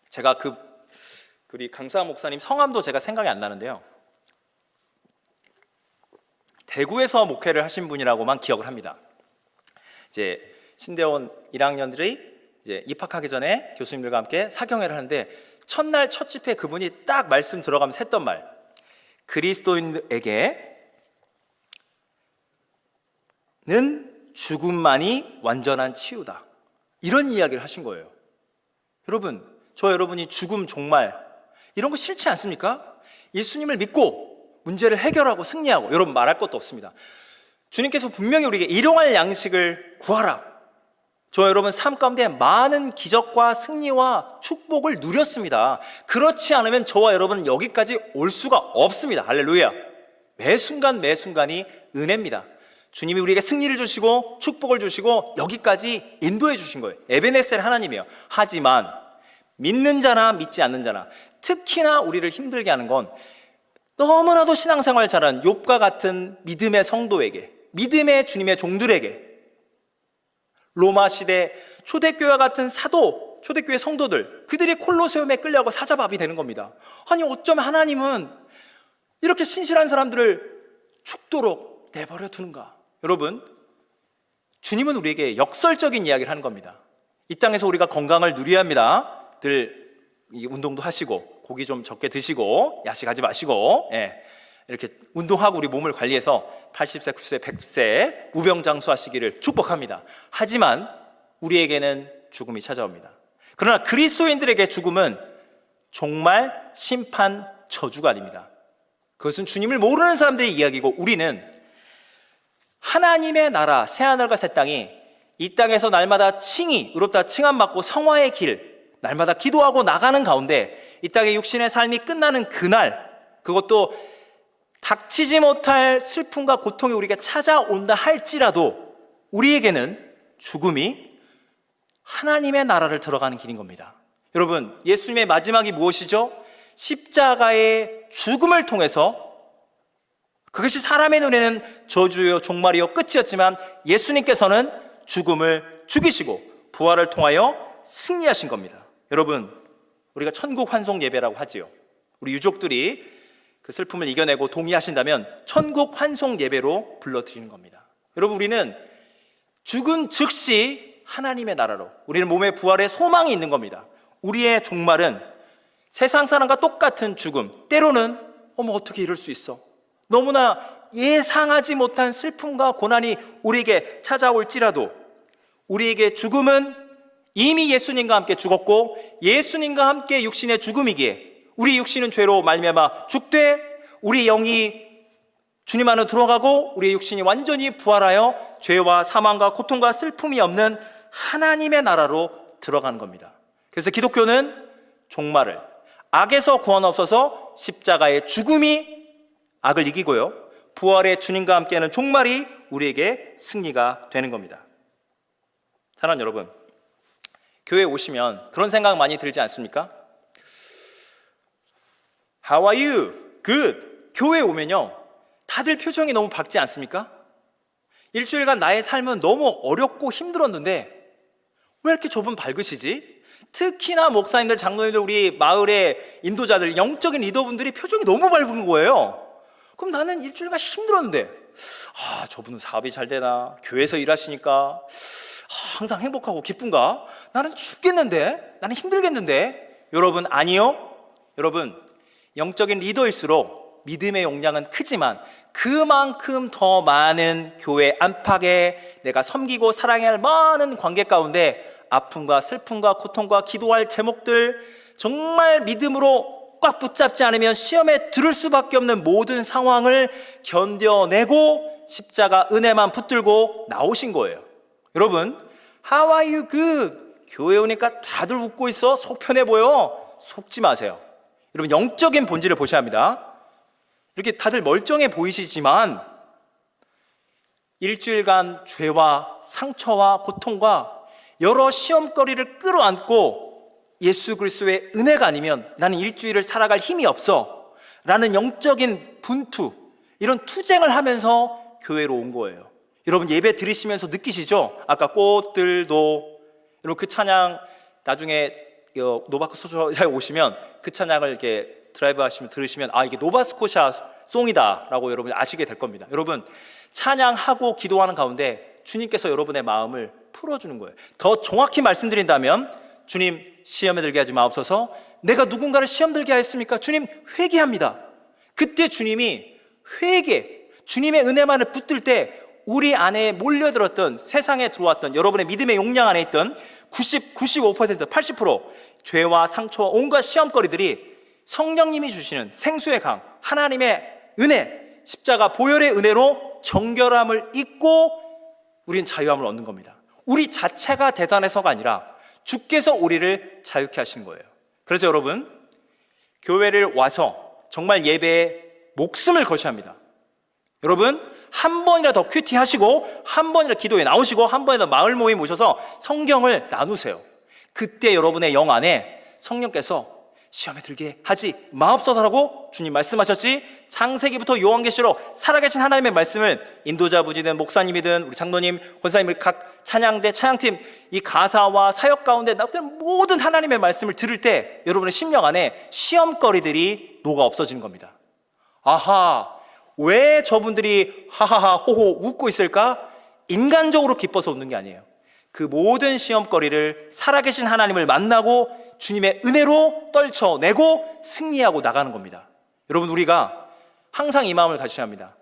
Speaker 1: 제가 우리 강사 목사님 성함도 제가 생각이 안 나는데요. 대구에서 목회를 하신 분이라고만 기억을 합니다. 이제 신대원 1학년들이 이제 입학하기 전에 교수님들과 함께 사경회를 하는데 첫날 첫 집회 그분이 딱 말씀 들어가면서 했던 말, 그리스도인에게는 죽음만이 완전한 치유다, 이런 이야기를 하신 거예요. 여러분, 여러분이 죽음, 종말 이런 거 싫지 않습니까? 예수님을 믿고 문제를 해결하고 승리하고, 여러분 말할 것도 없습니다. 주님께서 분명히 우리에게 일용할 양식을 구하라. 여러분 삶 가운데 많은 기적과 승리와 축복을 누렸습니다. 그렇지 않으면 저와 여러분은 여기까지 올 수가 없습니다. 할렐루야. 매 순간이 은혜입니다. 주님이 우리에게 승리를 주시고 축복을 주시고 여기까지 인도해 주신 거예요. 에베네셀 하나님이에요. 하지만 믿는 자나 믿지 않는 자나, 특히나 우리를 힘들게 하는 건 너무나도 신앙생활 잘한 욥과 같은 믿음의 성도에게, 믿음의 주님의 종들에게, 로마 시대 초대교회와 같은 초대교회 성도들, 그들이 콜로세움에 끌려가고 사자밥이 되는 겁니다. 아니 어쩌면 하나님은 이렇게 신실한 사람들을 죽도록 내버려 두는가? 여러분, 주님은 우리에게 역설적인 이야기를 하는 겁니다. 이 땅에서 우리가 건강을 누려야 합니다. 늘 운동도 하시고 고기 좀 적게 드시고 야식하지 마시고 이렇게 운동하고 우리 몸을 관리해서 80세, 90세, 100세 무병장수하시기를 축복합니다. 하지만 우리에게는 죽음이 찾아옵니다. 그러나 그리스도인들에게 죽음은 정말 심판, 저주가 아닙니다. 그것은 주님을 모르는 사람들의 이야기고, 우리는 하나님의 나라 새하늘과 새 땅이 이 땅에서 날마다 칭의, 의롭다 칭함받고 성화의 길 날마다 기도하고 나가는 가운데 이 땅의 육신의 삶이 끝나는 그날, 그것도 닥치지 못할 슬픔과 고통이 우리에게 찾아온다 할지라도 우리에게는 죽음이 하나님의 나라를 들어가는 길인 겁니다. 여러분, 예수님의 마지막이 무엇이죠? 십자가의 죽음을 통해서, 그것이 사람의 눈에는 저주요 종말이요 끝이었지만 예수님께서는 죽음을 죽이시고 부활을 통하여 승리하신 겁니다. 여러분, 우리가 천국 환송 예배라고 하지요. 우리 유족들이 그 슬픔을 이겨내고 동의하신다면 천국 환송 예배로 불러드리는 겁니다. 여러분, 우리는 죽은 즉시 하나님의 나라로, 우리는 몸의 부활에 소망이 있는 겁니다. 우리의 종말은 세상 사람과 똑같은 죽음, 때로는 어떻게 이럴 수 있어, 너무나 예상하지 못한 슬픔과 고난이 우리에게 찾아올지라도 우리에게 죽음은 이미 예수님과 함께 죽었고 예수님과 함께 육신의 죽음이기에, 우리 육신은 죄로 말미암아 죽되 우리 영이 주님 안으로 들어가고 우리의 육신이 완전히 부활하여 죄와 사망과 고통과 슬픔이 없는 하나님의 나라로 들어가는 겁니다. 그래서 기독교는 종말을, 악에서 구원 없어서 십자가의 죽음이 악을 이기고요, 부활의 주님과 함께하는 종말이 우리에게 승리가 되는 겁니다. 사랑하는 여러분, 교회에 오시면 그런 생각 많이 들지 않습니까? How are you? Good. 교회에 오면요, 다들 표정이 너무 밝지 않습니까? 일주일간 나의 삶은 너무 어렵고 힘들었는데 왜 이렇게 저분 밝으시지? 특히나 목사님들, 장로님들, 우리 마을의 인도자들, 영적인 리더분들이 표정이 너무 밝은 거예요. 그럼 나는 일주일간 힘들었는데 저분은 사업이 잘 되나? 교회에서 일하시니까 항상 행복하고 기쁜가? 나는 죽겠는데? 나는 힘들겠는데? 여러분, 아니요. 여러분, 영적인 리더일수록 믿음의 용량은 크지만 그만큼 더 많은 교회 안팎에 내가 섬기고 사랑해야 할 많은 관계 가운데 아픔과 슬픔과 고통과 기도할 제목들, 정말 믿음으로 꽉 붙잡지 않으면 시험에 들을 수밖에 없는 모든 상황을 견뎌내고 십자가 은혜만 붙들고 나오신 거예요. 여러분, How are you good? 교회 오니까 다들 웃고 있어. 속 편해 보여. 속지 마세요. 여러분, 영적인 본질을 보셔야 합니다. 이렇게 다들 멀쩡해 보이시지만 일주일간 죄와 상처와 고통과 여러 시험거리를 끌어안고 예수 그리스도의 은혜가 아니면 나는 일주일을 살아갈 힘이 없어 라는 영적인 분투, 이런 투쟁을 하면서 교회로 온 거예요. 여러분, 예배 들으시면서 느끼시죠? 아까 꽃들도, 여러분 그 찬양 나중에 노바스코샤에 오시면 그 찬양을 이렇게 드라이브 하시면 들으시면 이게 노바스코샤 송이다 라고 여러분이 아시게 될 겁니다. 여러분, 찬양하고 기도하는 가운데 주님께서 여러분의 마음을 풀어주는 거예요. 더 정확히 말씀드린다면, 주님 시험에 들게 하지 마옵소서. 내가 누군가를 시험 들게 하였습니까? 주님 회개합니다. 그때 주님이 주님의 은혜만을 붙들 때 우리 안에 몰려들었던, 세상에 들어왔던 여러분의 믿음의 용량 안에 있던 95%, 80% 죄와 상처와 온갖 시험거리들이 성령님이 주시는 생수의 강, 하나님의 은혜, 십자가 보혈의 은혜로 정결함을 잊고 우리는 자유함을 얻는 겁니다. 우리 자체가 대단해서가 아니라 주께서 우리를 자유케 하신 거예요. 그래서 여러분, 교회를 와서 정말 예배에 목숨을 거셔야 합니다. 여러분, 한 번이라 더 큐티 하시고, 한 번이라 기도에 나오시고, 한 번이라 마을 모임 오셔서 성경을 나누세요. 그때 여러분의 영 안에 성령께서 시험에 들게 하지 마옵소서라고 주님 말씀하셨지, 창세기부터 요한계시로 살아계신 하나님의 말씀을 인도자부지든 목사님이든 우리 장로님, 권사님, 각 찬양대, 찬양팀, 이 가사와 사역 가운데 나왔던 모든 하나님의 말씀을 들을 때 여러분의 심령 안에 시험거리들이 녹아 없어지는 겁니다. 아하, 왜 저분들이 하하하 호호 웃고 있을까? 인간적으로 기뻐서 웃는 게 아니에요. 그 모든 시험거리를 살아계신 하나님을 만나고 주님의 은혜로 떨쳐내고 승리하고 나가는 겁니다. 여러분, 우리가 항상 이 마음을 가지셔야 합니다.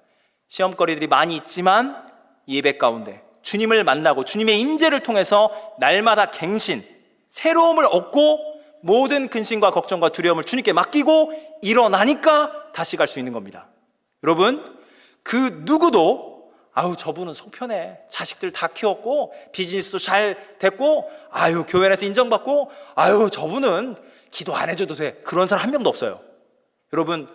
Speaker 1: 시험거리들이 많이 있지만 예배 가운데 주님을 만나고 주님의 임재를 통해서 날마다 갱신, 새로움을 얻고 모든 근심과 걱정과 두려움을 주님께 맡기고 일어나니까 다시 갈 수 있는 겁니다. 여러분, 그 누구도 저분은 속 편해, 자식들 다 키웠고 비즈니스도 잘 됐고 교회 안에서 인정받고 저분은 기도 안 해줘도 돼, 그런 사람 한 명도 없어요. 여러분,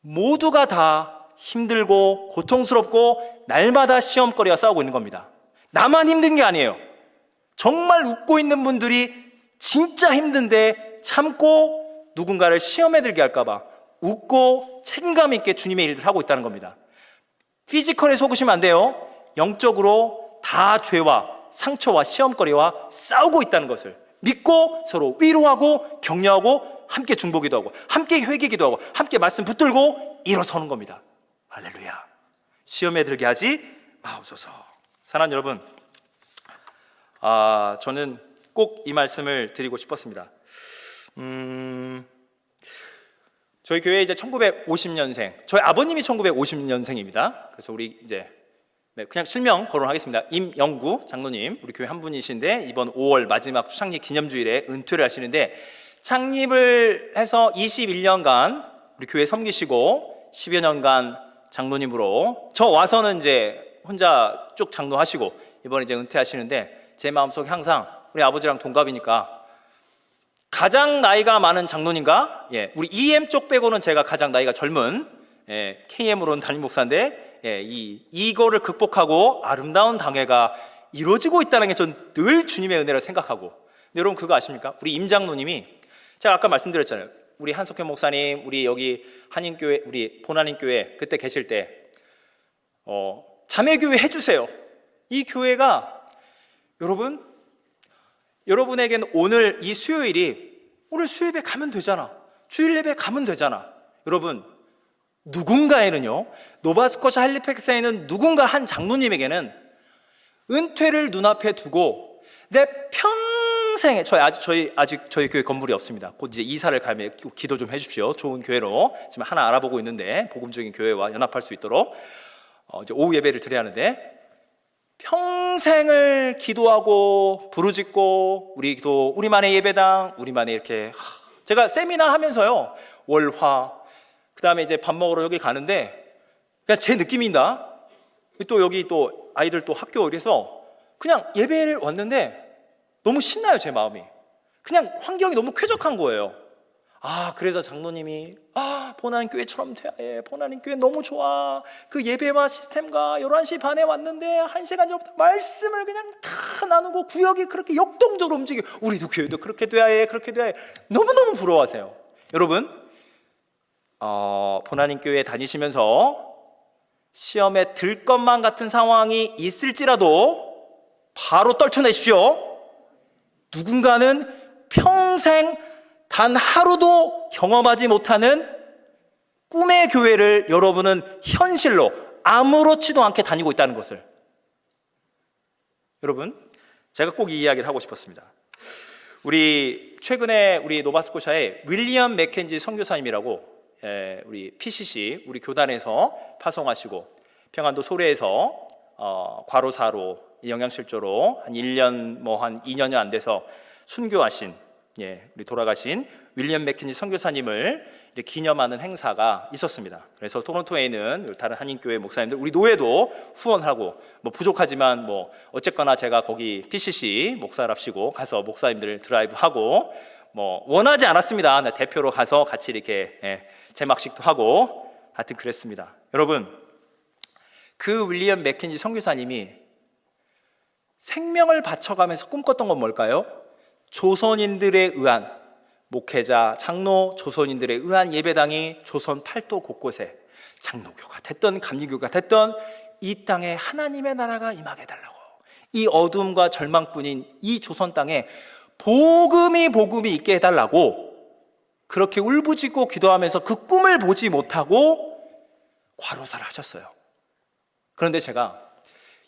Speaker 1: 모두가 다 힘들고 고통스럽고 날마다 시험거리와 싸우고 있는 겁니다. 나만 힘든 게 아니에요. 정말 웃고 있는 분들이 진짜 힘든데 참고 누군가를 시험에 들게 할까봐 웃고 책임감 있게 주님의 일들을 하고 있다는 겁니다. 피지컬에 속으시면 안 돼요. 영적으로 다 죄와 상처와 시험거리와 싸우고 있다는 것을 믿고 서로 위로하고 격려하고 함께 중보기도 하고 함께 회개기도 하고 함께 말씀 붙들고 일어서는 겁니다. 할렐루야. 시험에 들게 하지 마옵소서. 사랑하는 여러분, 저는 꼭 이 말씀을 드리고 싶었습니다. 저희 교회 이제 1950년생, 저희 아버님이 1950년생입니다. 그래서 우리 이제 그냥 실명 거론하겠습니다. 임영구 장로님, 우리 교회 한 분이신데 이번 5월 마지막 창립 기념주일에 은퇴를 하시는데, 창립을 해서 21년간 우리 교회 섬기시고 10여 년간 장로님으로, 저 와서는 이제 혼자 쭉 장로하시고 이번에 이제 은퇴하시는데, 제 마음속에 항상 우리 아버지랑 동갑이니까 가장 나이가 많은 장로님과, 우리 EM 쪽 빼고는 제가 가장 나이가 젊은, KM으로는 담임 목사인데, 이거를 극복하고 아름다운 당회가 이루어지고 있다는 게 전 늘 주님의 은혜라 생각하고. 근데 여러분, 그거 아십니까? 우리 임 장로님이, 제가 아까 말씀드렸잖아요. 우리 한석현 목사님, 우리 여기 한인교회, 우리 본한인교회 그때 계실 때 자매교회 해주세요. 이 교회가, 여러분에게는 오늘 이 수요일이, 오늘 수요예배 가면 되잖아, 주일 예배 가면 되잖아. 여러분, 누군가에는요, 노바스코샤 할리팩스에 있는 누군가 한 장로님에게는 은퇴를 눈앞에 두고 내 평생 저희 교회 건물이 없습니다. 곧 이제 이사를 가면 기도 좀 해주십시오. 좋은 교회로 지금 하나 알아보고 있는데, 복음적인 교회와 연합할 수 있도록 이제 오후 예배를 드려야 하는데, 평생을 기도하고 부르짖고 우리만의 예배당, 우리만의 이렇게 제가 세미나 하면서요, 월화 그다음에 이제 밥 먹으러 여기 가는데 그냥 제 느낌이다. 또 여기 또 아이들 또 학교 이래서 그냥 예배를 왔는데 너무 신나요. 제 마음이 그냥 환경이 너무 쾌적한 거예요. 그래서 장로님이 보나는 교회처럼 돼야 해. 보나는 교회 너무 좋아. 그 예배와 시스템과 11시 반에 왔는데 1시간 전부터 말씀을 그냥 다 나누고 구역이 그렇게 역동적으로 움직여. 우리도 교회도 그렇게 돼야 해. 그렇게 돼야 해. 너무너무 부러워하세요. 여러분, 보나님 교회 다니시면서 시험에 들 것만 같은 상황이 있을지라도 바로 떨쳐내십시오. 누군가는 평생 단 하루도 경험하지 못하는 꿈의 교회를 여러분은 현실로 아무렇지도 않게 다니고 있다는 것을. 여러분, 제가 꼭 이 이야기를 하고 싶었습니다. 최근에 우리 노바스코샤에 윌리엄 맥켄지 선교사님이라고 우리 PCC 우리 교단에서 파송하시고 평안도 소래에서 과로사로 영양실조로 한 1년 한 2년이 안 돼서 순교하신 우리 돌아가신 윌리엄 맥켄지 선교사님을 기념하는 행사가 있었습니다. 그래서 토론토에 있는 다른 한인교회 목사님들, 우리 노회도 후원하고 부족하지만 어쨌거나 제가 거기 PCC 목사랍시고 가서 목사님들 드라이브하고 원하지 않았습니다. 대표로 가서 같이 이렇게 제막식도 하고 하여튼 그랬습니다. 여러분, 그 윌리엄 맥켄지 선교사님이 생명을 바쳐가면서 꿈꿨던 건 뭘까요? 조선인들에 의한 목회자, 장로, 조선인들에 의한 예배당이 조선 팔도 곳곳에 장로교가 됐던 감리교가 됐던 이 땅에 하나님의 나라가 임하게 해달라고, 이 어둠과 절망뿐인 이 조선 땅에 복음이 있게 해달라고 그렇게 울부짖고 기도하면서 그 꿈을 보지 못하고 과로사를 하셨어요. 그런데 제가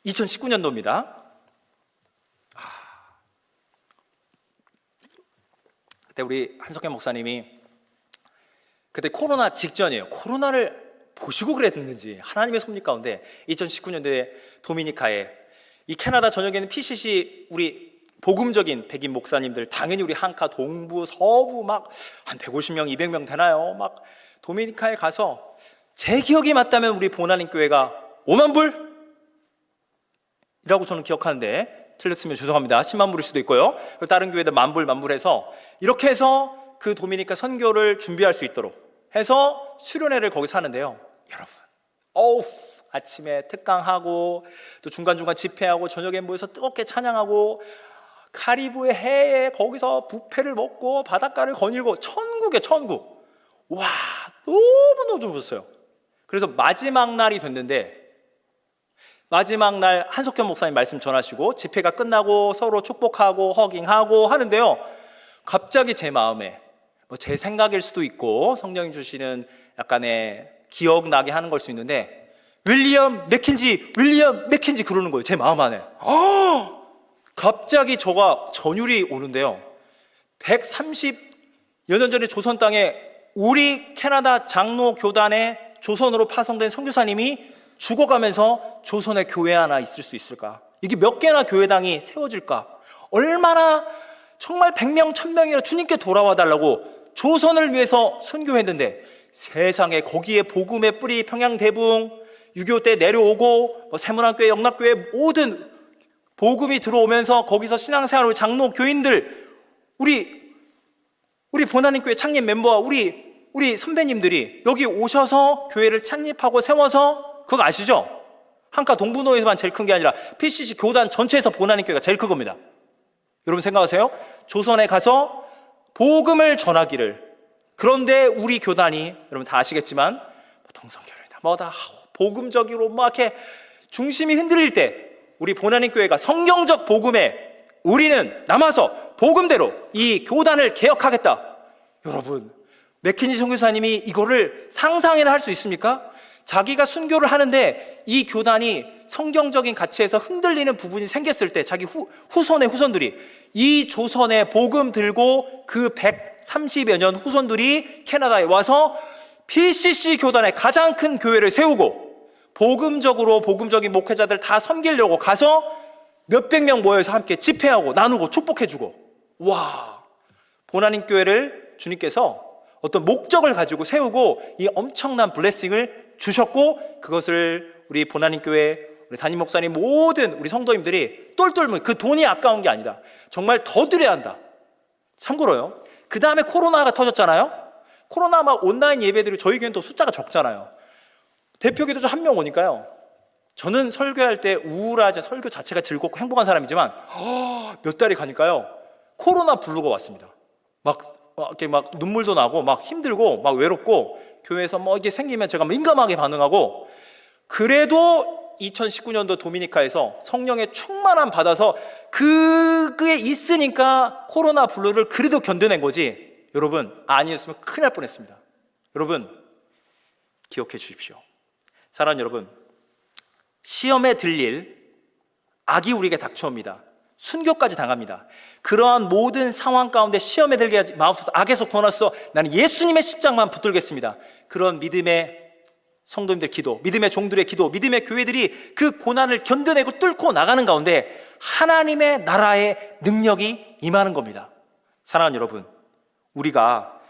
Speaker 1: 2019년도입니다. 그때 우리 한석현 목사님이 그때 코로나 직전이에요. 코로나를 보시고 그랬는지 하나님의 섭리 가운데 2019년도에 도미니카에 이 캐나다 전역에 있는 PCC 우리 복음적인 백인 목사님들, 당연히 우리 한카 동부 서부 막 한 150명 200명 되나요? 막 도미니카에 가서 제 기억이 맞다면 우리 보나님 교회가 5만 불이라고 저는 기억하는데 틀렸으면 죄송합니다. 10만 불일 수도 있고요. 그리고 다른 교회들 만불해서 이렇게 해서 그 도미니카 선교를 준비할 수 있도록 해서 수련회를 거기서 하는데요. 여러분, 아침에 특강하고 또 중간중간 집회하고 저녁에 모여서 뜨겁게 찬양하고 카리브의 해에 거기서 뷔페를 먹고 바닷가를 거닐고 천국에 천국. 와, 너무너무 좋았어요. 그래서 마지막 날이 됐는데 마지막 날 한석현 목사님 말씀 전하시고 집회가 끝나고 서로 축복하고 허깅하고 하는데요, 갑자기 제 마음에 제 생각일 수도 있고 성령이 주시는 약간의 기억나게 하는 걸 수 있는데 윌리엄 맥켄지 그러는 거예요. 제 마음 안에. 갑자기 저가 전율이 오는데요, 130여 년 전에 조선 땅에 우리 캐나다 장로 교단의 조선으로 파송된 선교사님이 죽어가면서 조선에 교회 하나 있을 수 있을까? 이게 몇 개나 교회당이 세워질까? 얼마나 정말 100명, 1000명이나 주님께 돌아와 달라고 조선을 위해서 선교했는데 세상에 거기에 복음의 뿌리 평양대붕 6.25 때 내려오고 세문안교회, 영락교회 모든 복음이 들어오면서 거기서 신앙생활 장로, 교인들, 우리 보나님교회 창립 멤버와 우리 선배님들이 여기 오셔서 교회를 창립하고 세워서, 그거 아시죠? 한카 동부노에서만 제일 큰 게 아니라 PCC 교단 전체에서 보나님교회가 제일 큰 겁니다. 여러분 생각하세요? 조선에 가서 복음을 전하기를. 그런데 우리 교단이 여러분 다 아시겠지만 동성결이다 뭐다 복음적으로 막 이렇게 중심이 흔들릴 때 우리 보나님교회가 성경적 복음에 우리는 남아서 복음대로 이 교단을 개혁하겠다. 여러분, 맥켄지 선교사님이 이거를 상상이나 할 수 있습니까? 자기가 순교를 하는데 이 교단이 성경적인 가치에서 흔들리는 부분이 생겼을 때 자기 후손의 후손들이 이 조선의 복음 들고 그 130여 년 후손들이 캐나다에 와서 PCC 교단의 가장 큰 교회를 세우고 복음적인 목회자들 다 섬기려고 가서 몇백 명 모여서 함께 집회하고 나누고 축복해주고, 와, 보나님 교회를 주님께서 어떤 목적을 가지고 세우고 이 엄청난 블레싱을 주셨고, 그것을 우리 보나님 교회 우리 담임 목사님 모든 우리 성도님들이 똘똘 그 돈이 아까운 게 아니다, 정말 더 드려야 한다. 참고로요, 그 다음에 코로나가 터졌잖아요. 코로나 막 온라인 예배들이 저희 교회는 또 숫자가 적잖아요. 대표 기도자 한 명 오니까요, 저는 설교할 때 우울하지, 설교 자체가 즐겁고 행복한 사람이지만 몇 달이 가니까요 코로나 블루가 왔습니다. 이렇게 막 눈물도 나고 막 힘들고 막 외롭고, 교회에서 뭐 이게 생기면 제가 민감하게 반응하고, 그래도 2019년도 도미니카에서 성령의 충만함 받아서 그게 있으니까 코로나 블루를 그래도 견뎌낸 거지, 여러분 아니었으면 큰일 날 뻔했습니다. 여러분 기억해 주십시오. 사랑하는 여러분, 시험에 들릴 악이 우리에게 닥쳐옵니다. 순교까지 당합니다. 그러한 모든 상황 가운데 시험에 들게 하지 마옵소서, 악에서 구원하소서, 나는 예수님의 십자가만 붙들겠습니다. 그런 믿음의 성도님들 기도, 믿음의 종들의 기도, 믿음의 교회들이 그 고난을 견뎌내고 뚫고 나가는 가운데 하나님의 나라의 능력이 임하는 겁니다. 사랑하는 여러분, 우리가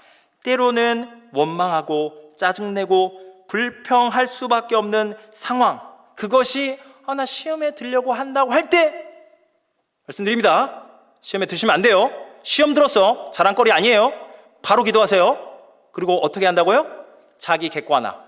Speaker 1: 때로는 원망하고 짜증내고 불평할 수밖에 없는 상황, 그것이 나 시험에 들려고 한다고 할 때 말씀드립니다. 시험에 드시면 안 돼요. 시험 들었어, 자랑거리 아니에요. 바로 기도하세요. 그리고 어떻게 한다고요? 자기 객관화.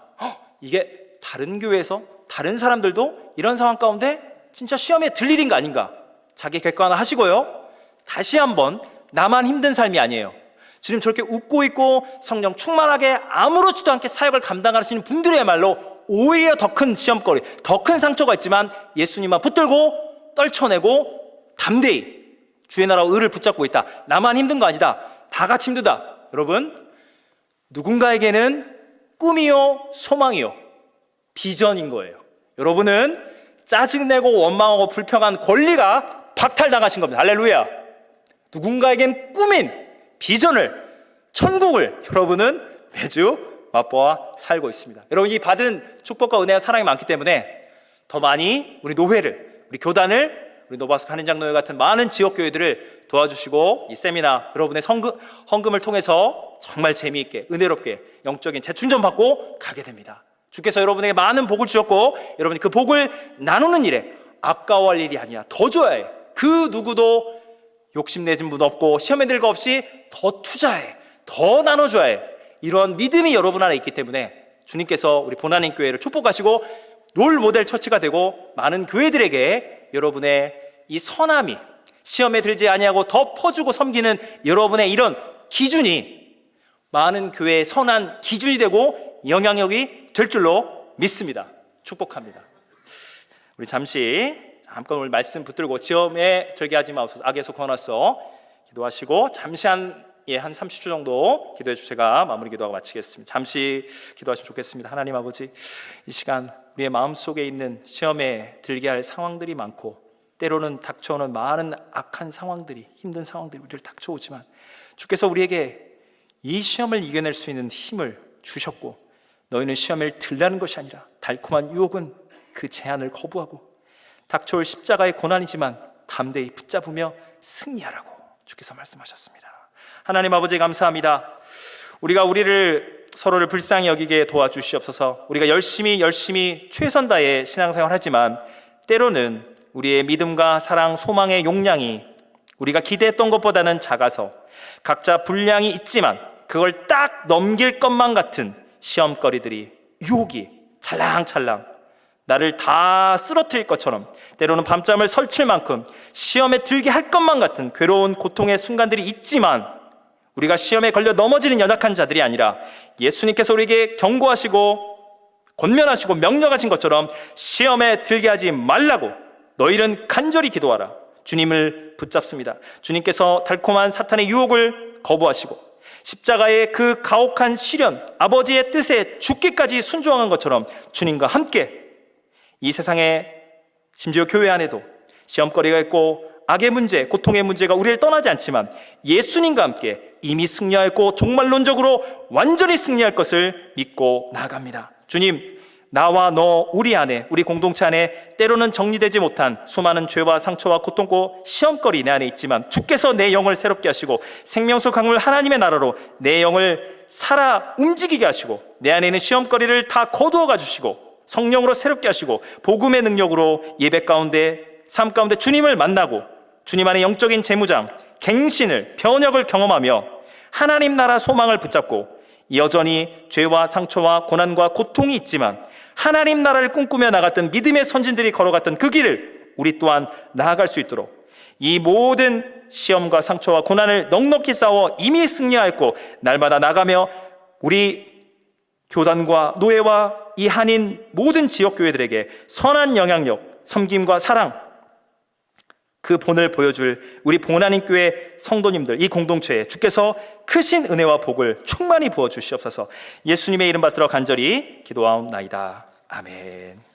Speaker 1: 이게 다른 교회에서 다른 사람들도 이런 상황 가운데 진짜 시험에 들 일인 거 아닌가, 자기 객관화 하시고요, 다시 한번 나만 힘든 삶이 아니에요. 지금 저렇게 웃고 있고 성령 충만하게 아무렇지도 않게 사역을 감당하시는 분들이야말로 오히려 더 큰 시험거리, 더 큰 상처가 있지만 예수님만 붙들고 떨쳐내고 담대히 주의 나라와 의를 붙잡고 있다. 나만 힘든 거 아니다. 다 같이 힘들다. 여러분, 누군가에게는 꿈이요 소망이요 비전인 거예요. 여러분은 짜증내고 원망하고 불평한 권리가 박탈당하신 겁니다. 할렐루야. 누군가에겐 꿈인 비전을, 천국을 여러분은 매주 맛보아 살고 있습니다. 여러분, 이 받은 축복과 은혜와 사랑이 많기 때문에 더 많이 우리 노회를, 우리 교단을, 우리 노바스 한인장로회 같은 많은 지역교회들을 도와주시고, 이 세미나 여러분의 헌금을 통해서 정말 재미있게 은혜롭게 영적인 재충전 받고 가게 됩니다. 주께서 여러분에게 많은 복을 주셨고, 여러분이 그 복을 나누는 일에 아까워할 일이 아니야. 더 줘야 해. 그 누구도 욕심내진 분 없고 시험에 들 거 없이 더 투자해, 더 나눠줘야 해. 이런 믿음이 여러분 안에 있기 때문에 주님께서 우리 보나님 교회를 축복하시고 롤 모델 처치가 되고, 많은 교회들에게 여러분의 이 선함이 시험에 들지 아니하고 더 퍼주고 섬기는 여러분의 이런 기준이 많은 교회의 선한 기준이 되고 영향력이 될 줄로 믿습니다. 축복합니다. 우리 잠시 오늘 말씀 붙들고 시험에 들게 하지 마옵소서, 악에서 구원하소서 기도하시고, 잠시 한 30초 정도 기도해 주시고 제가 마무리 기도하고 마치겠습니다. 잠시 기도하시면 좋겠습니다. 하나님 아버지, 이 시간 우리의 마음속에 있는 시험에 들게 할 상황들이 많고, 때로는 닥쳐오는 많은 악한 상황들이, 힘든 상황들이 우리를 닥쳐오지만 주께서 우리에게 이 시험을 이겨낼 수 있는 힘을 주셨고, 너희는 시험을 들라는 것이 아니라 달콤한 유혹은 그 제한을 거부하고 닥쳐올 십자가의 고난이지만 담대히 붙잡으며 승리하라고 주께서 말씀하셨습니다. 하나님 아버지, 감사합니다. 우리가 서로를 불쌍히 여기게 도와주시옵소서. 우리가 열심히 최선 다해 신앙생활 하지만 때로는 우리의 믿음과 사랑, 소망의 용량이 우리가 기대했던 것보다는 작아서 각자 분량이 있지만 그걸 딱 넘길 것만 같은 시험거리들이, 유혹이 찰랑찰랑 나를 다 쓰러뜨릴 것처럼, 때로는 밤잠을 설칠 만큼 시험에 들게 할 것만 같은 괴로운 고통의 순간들이 있지만, 우리가 시험에 걸려 넘어지는 연약한 자들이 아니라 예수님께서 우리에게 경고하시고 권면하시고 명령하신 것처럼 시험에 들게 하지 말라고 너희는 간절히 기도하라. 주님을 붙잡습니다. 주님께서 달콤한 사탄의 유혹을 거부하시고 십자가의 그 가혹한 시련, 아버지의 뜻에 죽기까지 순종한 것처럼 주님과 함께 이 세상에
Speaker 2: 심지어 교회 안에도 시험거리가 있고 악의 문제, 고통의 문제가 우리를 떠나지 않지만 예수님과 함께 이미 승리하였고 종말론적으로 완전히 승리할 것을 믿고 나아갑니다. 주님, 나와 너, 우리 안에, 우리 공동체 안에 때로는 정리되지 못한 수많은 죄와 상처와 고통고 시험거리 내 안에 있지만 주께서 내 영을 새롭게 하시고 생명수 강물 하나님의 나라로 내 영을 살아 움직이게 하시고 내 안에 있는 시험거리를 다 거두어가 주시고 성령으로 새롭게 하시고 복음의 능력으로 예배 가운데, 삶 가운데 주님을 만나고 주님 안에 영적인 재무장, 갱신을, 변혁을 경험하며 하나님 나라 소망을 붙잡고 여전히 죄와 상처와 고난과 고통이 있지만 하나님 나라를 꿈꾸며 나갔던 믿음의 선진들이 걸어갔던 그 길을 우리 또한 나아갈 수 있도록 이 모든 시험과 상처와 고난을 넉넉히 싸워 이미 승리하였고 날마다 나가며 우리 교단과 노예와 이 한인 모든 지역교회들에게 선한 영향력, 섬김과 사랑, 그 본을 보여줄 우리 봉헌하나님 교회 성도님들, 이 공동체에 주께서 크신 은혜와 복을 충만히 부어주시옵소서. 예수님의 이름 받들어 간절히 기도하옵나이다. 아멘.